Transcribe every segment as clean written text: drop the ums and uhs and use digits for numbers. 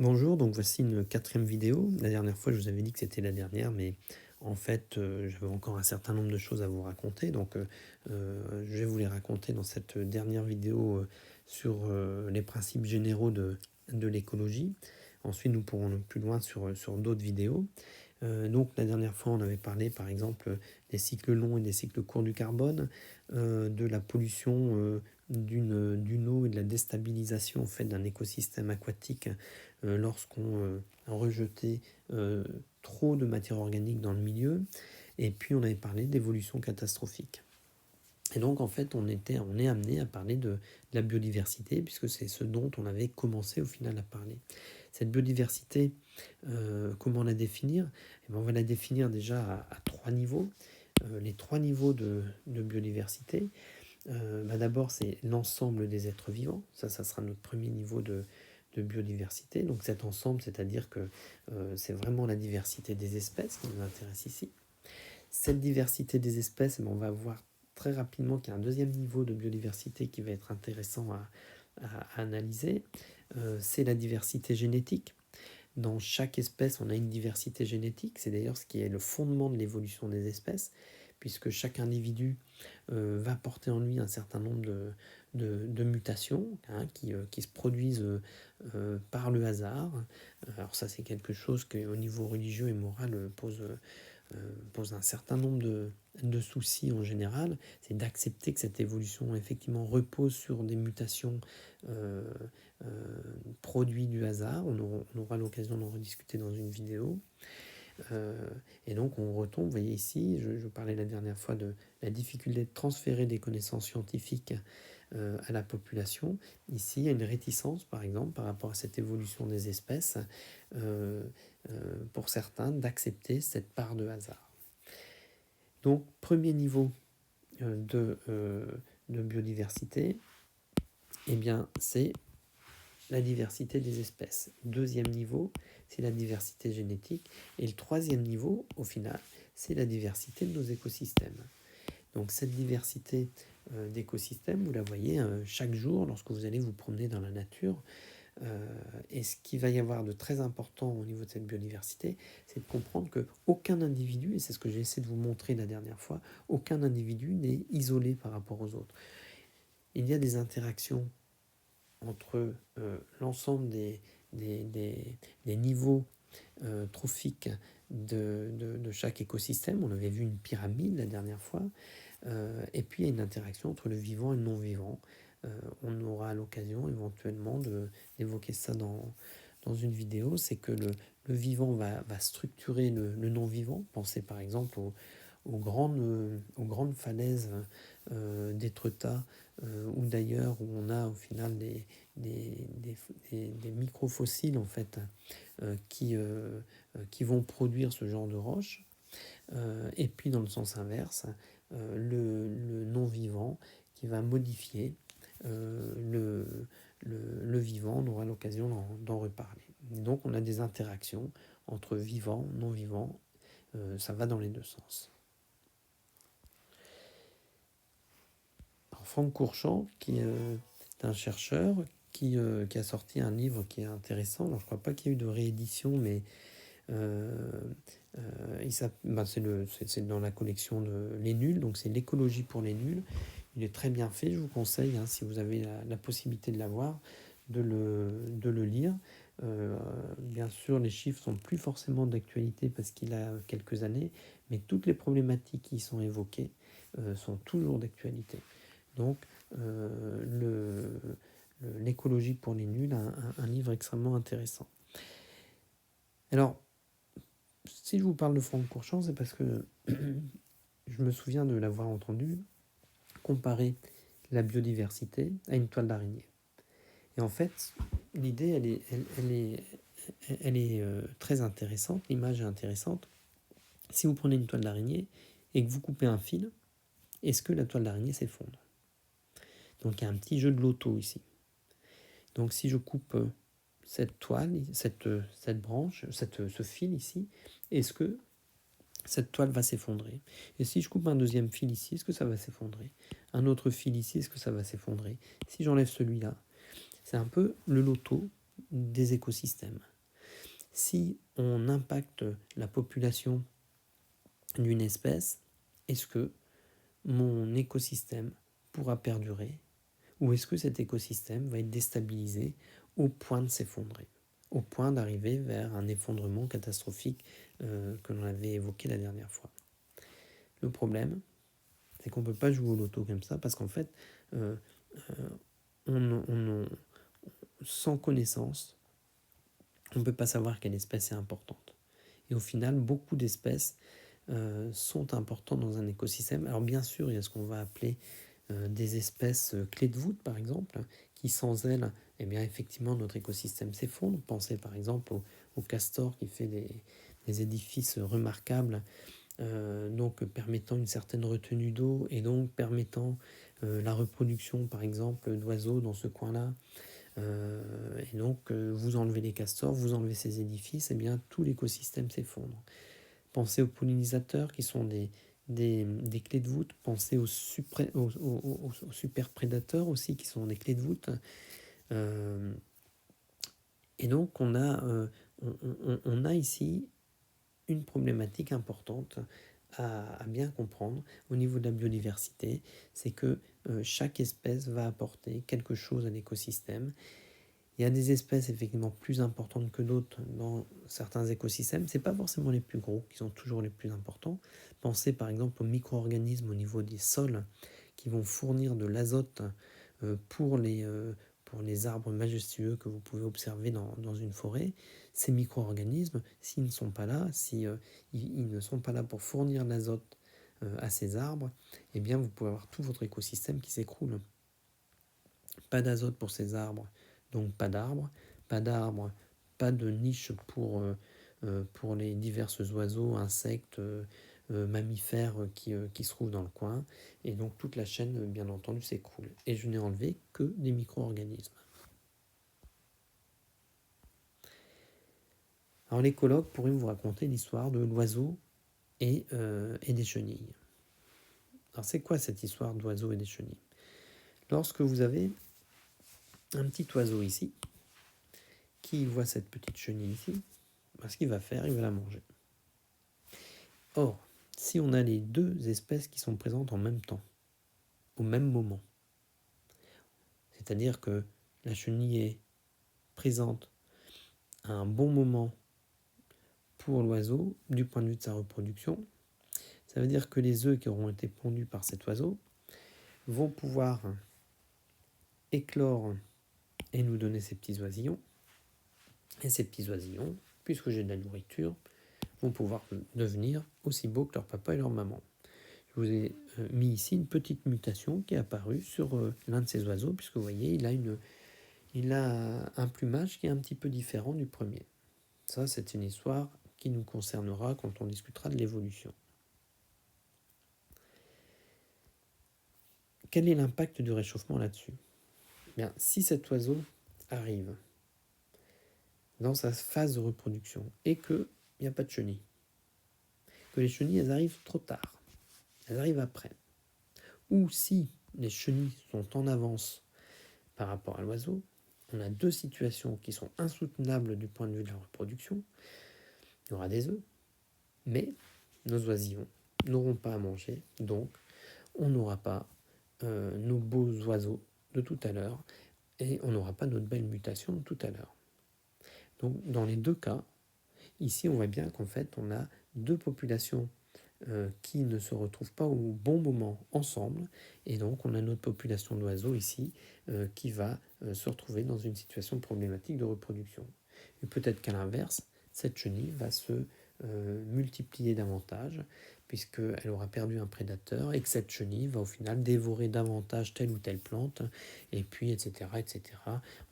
Bonjour, donc voici une quatrième vidéo. La dernière fois, je vous avais dit que c'était la dernière, mais en fait, j'avais encore un certain nombre de choses à vous raconter. Donc, je vais vous les raconter dans cette dernière vidéo sur les principes généraux de l'écologie. Ensuite, nous pourrons aller plus loin sur d'autres vidéos. Donc la dernière fois, on avait parlé par exemple des cycles longs et des cycles courts du carbone, de la pollution d'une eau et de la déstabilisation en fait, d'un écosystème aquatique lorsqu'on rejetait trop de matière organique dans le milieu. Et puis on avait parlé d'évolution catastrophique. Et donc en fait on est amené à parler de la biodiversité puisque c'est ce dont on avait commencé au final à parler. Cette biodiversité, comment la définir? Eh bien, on va la définir déjà à trois niveaux. Les trois niveaux de biodiversité. D'abord c'est l'ensemble des êtres vivants, ça sera notre premier niveau de biodiversité. Donc cet ensemble, c'est-à-dire que c'est vraiment la diversité des espèces qui nous intéresse ici. Cette diversité des espèces, on va voir très rapidement qu'il y a un deuxième niveau de biodiversité qui va être intéressant à analyser. C'est la diversité génétique. Dans chaque espèce, on a une diversité génétique. C'est d'ailleurs ce qui est le fondement de l'évolution des espèces, puisque chaque individu va porter en lui un certain nombre de mutations qui se produisent par le hasard. Alors ça, c'est quelque chose qui, au niveau religieux et moral, pose un certain nombre de soucis en général. C'est d'accepter que cette évolution effectivement repose sur des mutations euh, produits du hasard. On aura l'occasion d'en rediscuter dans une vidéo. Et donc on retombe, vous voyez ici, je parlais la dernière fois de la difficulté de transférer des connaissances scientifiques à la population. Ici, il y a une réticence, par exemple, par rapport à cette évolution des espèces, euh, pour certains, d'accepter cette part de hasard. Donc, premier niveau de biodiversité, eh bien, c'est la diversité des espèces. Deuxième niveau, c'est la diversité génétique. Et le troisième niveau, au final, c'est la diversité de nos écosystèmes. Donc cette diversité d'écosystèmes, vous la voyez chaque jour lorsque vous allez vous promener dans la nature. Et ce qu'il va y avoir de très important au niveau de cette biodiversité, c'est de comprendre qu'aucun individu, et c'est ce que j'ai essayé de vous montrer la dernière fois, aucun individu n'est isolé par rapport aux autres. Il y a des interactions entre l'ensemble des niveaux trophiques de chaque écosystème. On avait vu une pyramide la dernière fois. Et puis il y a une interaction entre le vivant et le non-vivant. On aura l'occasion éventuellement d'évoquer ça dans une vidéo. C'est que le vivant va structurer le non-vivant. Pensez par exemple aux grandes falaises d'Étretat ou d'ailleurs où on a au final des microfossiles en fait qui vont produire ce genre de roches. Et puis dans le sens inverse, le non-vivant qui va modifier le vivant. On aura l'occasion d'en reparler. Donc on a des interactions entre vivant, non-vivant, ça va dans les deux sens. Alors, Franck Courchamp, qui est un chercheur qui a sorti un livre qui est intéressant. Alors je ne crois pas qu'il y ait eu de réédition, mais c'est dans la collection de Les Nuls, donc c'est l'écologie pour les nuls. Il est très bien fait, je vous conseille, si vous avez la possibilité de l'avoir, de le lire. Bien sûr, les chiffres sont plus forcément d'actualité parce qu'il a quelques années, mais toutes les problématiques qui y sont évoquées sont toujours d'actualité. Donc, l'écologie pour les nuls, un livre extrêmement intéressant. Alors, si je vous parle de Franck Courchamp, c'est parce que je me souviens de l'avoir entendu comparer la biodiversité à une toile d'araignée. Et en fait, l'idée, elle est très intéressante, l'image est intéressante. Si vous prenez une toile d'araignée et que vous coupez un fil, est-ce que la toile d'araignée s'effondre? Donc il y a un petit jeu de loto ici. Donc si je coupe cette toile, cette branche, ce fil ici, est-ce que cette toile va s'effondrer? Et si je coupe un deuxième fil ici, est-ce que ça va s'effondrer? Un autre fil ici, est-ce que ça va s'effondrer? Si j'enlève celui-là, c'est un peu le loto des écosystèmes. Si on impacte la population d'une espèce, est-ce que mon écosystème pourra perdurer ou est-ce que cet écosystème va être déstabilisé au point de s'effondrer, au point d'arriver vers un effondrement catastrophique que l'on avait évoqué la dernière fois. Le problème, c'est qu'on ne peut pas jouer au loto comme ça parce qu'en fait, euh, sans connaissance, on ne peut pas savoir quelle espèce est importante. Et au final, beaucoup d'espèces sont importantes dans un écosystème. Alors bien sûr, il y a ce qu'on va appeler des espèces clés de voûte, par exemple, qui sans elles, eh bien, effectivement, notre écosystème s'effondre. Pensez par exemple au castor qui fait des édifices remarquables, donc permettant une certaine retenue d'eau et donc permettant la reproduction, par exemple, d'oiseaux dans ce coin-là. Et donc, vous enlevez les castors, vous enlevez ces édifices, et bien tout l'écosystème s'effondre. Pensez aux pollinisateurs qui sont des clés de voûte. Pensez aux super prédateurs aussi qui sont des clés de voûte. Et donc, on a ici une problématique importante à bien comprendre au niveau de la biodiversité. C'est que chaque espèce va apporter quelque chose à l'écosystème. Il y a des espèces effectivement plus importantes que d'autres dans certains écosystèmes. Ce n'est pas forcément les plus gros qui sont toujours les plus importants. Pensez par exemple aux micro-organismes au niveau des sols qui vont fournir de l'azote pour les arbres majestueux que vous pouvez observer dans une forêt. Ces micro-organismes, s'ils ne sont pas là, ils ne sont pas là pour fournir l'azote à ces arbres, eh bien vous pouvez avoir tout votre écosystème qui s'écroule. Pas d'azote pour ces arbres, donc pas d'arbres, pas de niche pour les divers oiseaux, insectes, mammifères qui se trouvent dans le coin, et donc toute la chaîne, bien entendu, s'écroule. Et je n'ai enlevé que des micro-organismes. Alors l'écologue pourrait vous raconter l'histoire de l'oiseau et des chenilles. Alors c'est quoi cette histoire d'oiseau et des chenilles? Lorsque vous avez un petit oiseau ici, qui voit cette petite chenille ici, ce qu'il va faire, il va la manger. Or, si on a les deux espèces qui sont présentes en même temps, au même moment, c'est-à-dire que la chenille est présente à un bon moment pour l'oiseau du point de vue de sa reproduction, ça veut dire que les œufs qui auront été pondus par cet oiseau vont pouvoir éclore et nous donner ces petits oisillons. Et ces petits oisillons, puisque j'ai de la nourriture, vont pouvoir devenir aussi beaux que leur papa et leur maman. Je vous ai mis ici une petite mutation qui est apparue sur l'un de ces oiseaux, puisque vous voyez, il a un plumage qui est un petit peu différent du premier. Ça, c'est une histoire qui nous concernera quand on discutera de l'évolution. Quel est l'impact du réchauffement là-dessus? Bien, si cet oiseau arrive dans sa phase de reproduction et qu'il n'y a pas de chenilles, que les chenilles elles arrivent trop tard, elles arrivent après, ou si les chenilles sont en avance par rapport à l'oiseau, on a deux situations qui sont insoutenables du point de vue de la reproduction. Il y aura des œufs, mais nos oisillons n'auront pas à manger, donc on n'aura pas nos beaux oiseaux de tout à l'heure et on n'aura pas notre belle mutation de tout à l'heure. Donc dans les deux cas, ici on voit bien qu'en fait on a deux populations qui ne se retrouvent pas au bon moment ensemble, et donc on a notre population d'oiseaux ici qui va se retrouver dans une situation problématique de reproduction. Et peut-être qu'à l'inverse, cette chenille va se multiplier davantage, puisqu'elle aura perdu un prédateur, et que cette chenille va au final dévorer davantage telle ou telle plante, et puis etc. etc.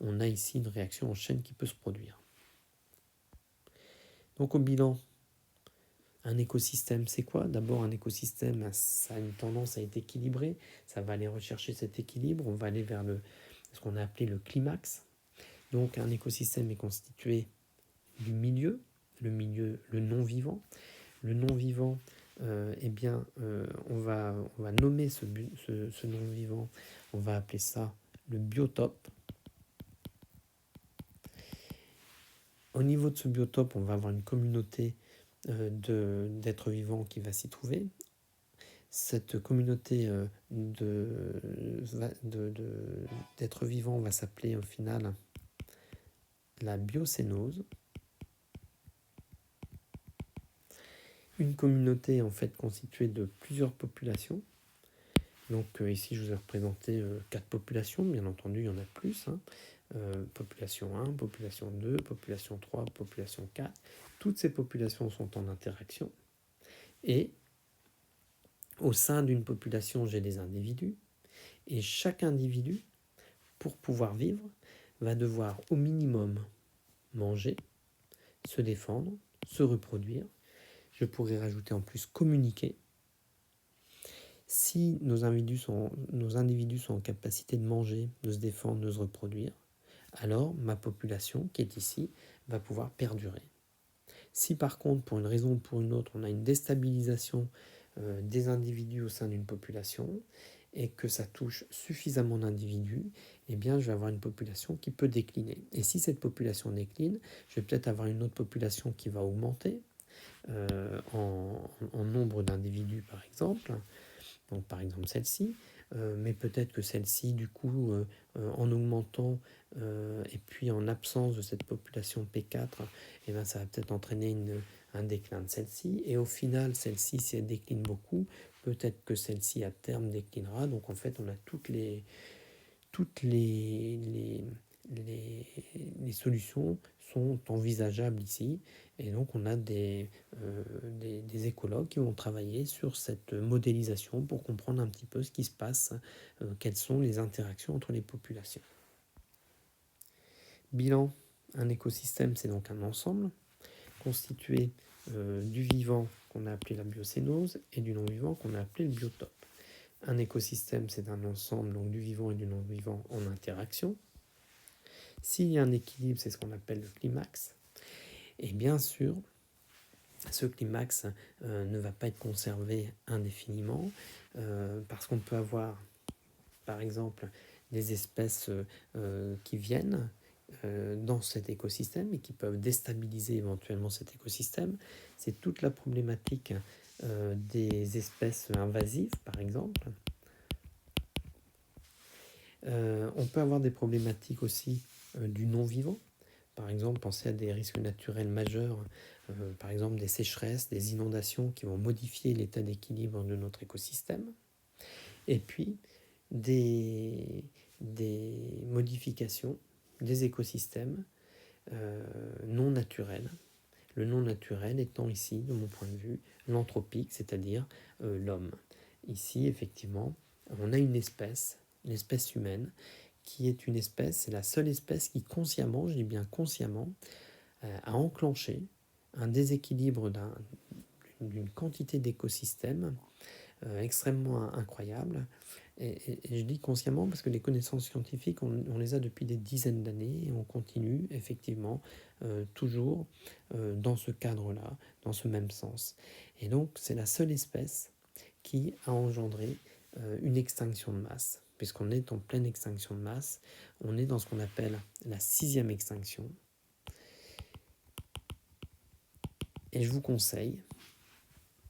On a ici une réaction en chaîne qui peut se produire. Donc au bilan, un écosystème, c'est quoi? D'abord, un écosystème, ça a une tendance à être équilibré. Ça va aller rechercher cet équilibre. On va aller vers ce qu'on a appelé le climax. Donc, un écosystème est constitué du milieu, le non-vivant. Le non-vivant, on va nommer ce non-vivant. On va appeler ça le biotope. Au niveau de ce biotope, on va avoir une communauté d'êtres vivants qui va s'y trouver. Cette communauté d'êtres vivants va s'appeler au final la biocénose. Une communauté en fait constituée de plusieurs populations. Donc ici je vous ai représenté 4 populations, bien entendu il y en a plus. Population 1, population 2, population 3, population 4. Toutes ces populations sont en interaction. Et au sein d'une population, j'ai des individus. Et chaque individu, pour pouvoir vivre, va devoir au minimum manger, se défendre, se reproduire. Je pourrais rajouter en plus communiquer. Si nos individus sont en capacité de manger, de se défendre, de se reproduire, alors ma population qui est ici va pouvoir perdurer. Si par contre, pour une raison ou pour une autre, on a une déstabilisation des individus au sein d'une population et que ça touche suffisamment d'individus, eh bien je vais avoir une population qui peut décliner. Et si cette population décline, je vais peut-être avoir une autre population qui va augmenter en nombre d'individus par exemple. Donc par exemple celle-ci, mais peut-être que celle-ci, du coup, en augmentant et puis en absence de cette population P4, eh ben, ça va peut-être entraîner un déclin de celle-ci. Et au final, celle-ci, si elle décline beaucoup, peut-être que celle-ci à terme déclinera. Donc en fait, on a toutes les solutions sont envisageables ici. Et donc on a des écologues qui vont travailler sur cette modélisation pour comprendre un petit peu ce qui se passe, quelles sont les interactions entre les populations. Bilan, un écosystème, c'est donc un ensemble constitué du vivant qu'on a appelé la biocénose et du non-vivant qu'on a appelé le biotope. Un écosystème, c'est un ensemble donc du vivant et du non-vivant en interaction. S'il y a un équilibre, c'est ce qu'on appelle le climax. Et bien sûr, ce climax ne va pas être conservé indéfiniment parce qu'on peut avoir, par exemple, des espèces qui viennent dans cet écosystème et qui peuvent déstabiliser éventuellement cet écosystème. C'est toute la problématique des espèces invasives, par exemple. On peut avoir des problématiques aussi du non-vivant. Par exemple, pensez à des risques naturels majeurs, par exemple des sécheresses, des inondations qui vont modifier l'état d'équilibre de notre écosystème. Et puis, des modifications des écosystèmes non naturels. Le non naturel étant ici, de mon point de vue, l'anthropique, c'est-à-dire l'homme. Ici, effectivement, on a une espèce humaine, qui est une espèce, c'est la seule espèce qui consciemment, je dis bien consciemment, a enclenché un déséquilibre d'une quantité d'écosystèmes extrêmement incroyable. Et je dis consciemment parce que les connaissances scientifiques, on les a depuis des dizaines d'années et on continue effectivement toujours dans ce cadre-là, dans ce même sens. Et donc c'est la seule espèce qui a engendré une extinction de masse, puisqu'on est en pleine extinction de masse, on est dans ce qu'on appelle la 6e extinction. Et je vous conseille,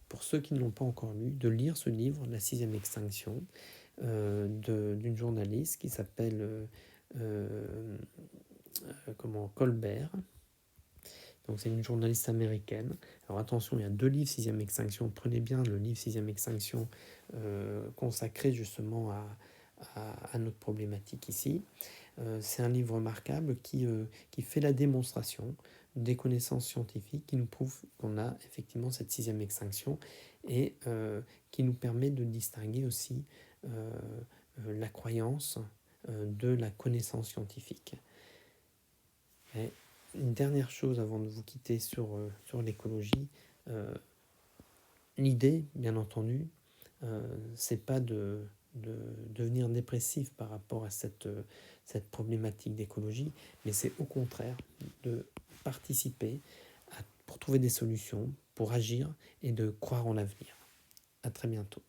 pour ceux qui ne l'ont pas encore lu, de lire ce livre, La 6e extinction, d'une journaliste qui s'appelle Colbert. Donc c'est une journaliste américaine. Alors attention, il y a 2 livres 6e extinction. Prenez bien le livre 6e extinction consacré justement à notre problématique ici. C'est un livre remarquable qui fait la démonstration des connaissances scientifiques qui nous prouvent qu'on a effectivement cette 6e extinction et qui nous permet de distinguer aussi la croyance de la connaissance scientifique. Et une dernière chose avant de vous quitter sur l'écologie, l'idée, bien entendu, c'est pas de devenir dépressif par rapport à cette problématique d'écologie, mais c'est au contraire de participer pour trouver des solutions, pour agir et de croire en l'avenir. À très bientôt.